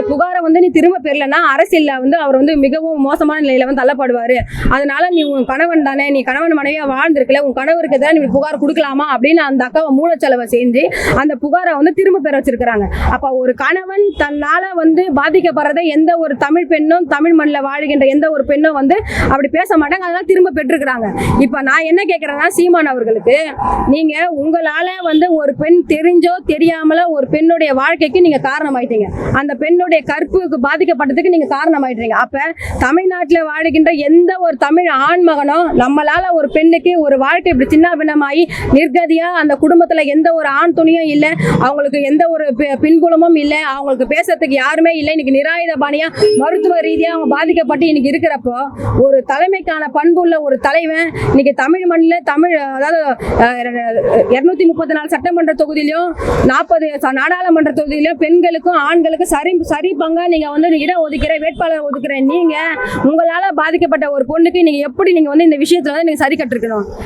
புகாரை வந்து நீ திரும்ப பெறலன்னா அரசியல்ல வந்து அவர் வந்து மிகவும் மோசமான நிலையில வந்து தள்ளப்படுவாரு. அதனால நீ உன் கணவன் தானே, நீ கணவன் மனைவியா வாழ்ந்திருக்கல, உன் கணவருக்கு தான் நீ புகார் கொடுக்கலாமா அப்படின்னு அந்த அக்காவை மூலச்செலவை செஞ்சு அந்த புகாரை வந்து திரும்ப பெற வச்சிருக்காங்க. அப்ப ஒரு கணவன் தன்னால வந்து பாதிக்கப்படுறதை எந்த ஒரு தமிழ் பெண்ணும், தமிழ் மண்ணில் வாழ்கின்ற எந்த ஒரு பெண்ணும் வந்து அப்படி பேச மாட்டாங்க. அதனால திரும்ப பெற்றிருக்கிறாங்க. இப்ப நான் என்ன கேட்கிறேன்னா, சீமான் அவர்களுக்கு, நீங்க உங்களால வந்து ஒரு பெண் தெரிஞ்சோ தெரியாமல ஒரு பெண்ணுடைய வாழ்க்கைக்கு நீங்க காரணமாயிட்டீங்க. அந்த பெண்ணுடைய கற்புக்கு பாதிக்கப்பட்டதுக்கு நீங்க காரணமாயிட்டீங்க. அப்ப தமிழ்நாட்டில் வாழுகின்ற எந்த ஒரு தமிழ் ஆண்மகனும் நம்மளால ஒரு பெண்ணுக்கு ஒரு வாழ்க்கை இப்படி சின்ன பின்னமாயி நிர்கதியா அந்த குடும்பத்துல எந்த ஒரு ஆண் துணியும் இல்லை, அவங்களுக்கு எந்த ஒரு பின்புலமும் இல்லை, அவங்களுக்கு பேசுறதுக்கு யாருமே இல்லை, இன்னைக்கு நிராயுத பாணியா மருத்துவ ரீதியா அவங்க பாதிக்கப்பட்டு இன்னைக்கு இருக்கிறப்போ ஒரு தலைமைக்கான பண்புள்ள ஒரு தலைவன் இன்னைக்கு தமிழ் மண்ணில் தமிழ் அதாவது 234 சட்டமன்ற தொகுதியிலும் 40 நாடாளுமன்ற தொகுதியிலும் பெண்களுக்கும் ஆண்களுக்கும் சரி பங்கா நீங்க வந்து இடம் ஒதுக்கிற வேட்பாளர் ஒதுக்குற நீங்க உங்களால பாதிக்கப்பட்ட ஒரு பொண்ணுக்கு நீங்க எப்படி நீங்க வந்து இந்த விஷயத்துல வந்து நீங்க சரி கட்டிருக்கணும்.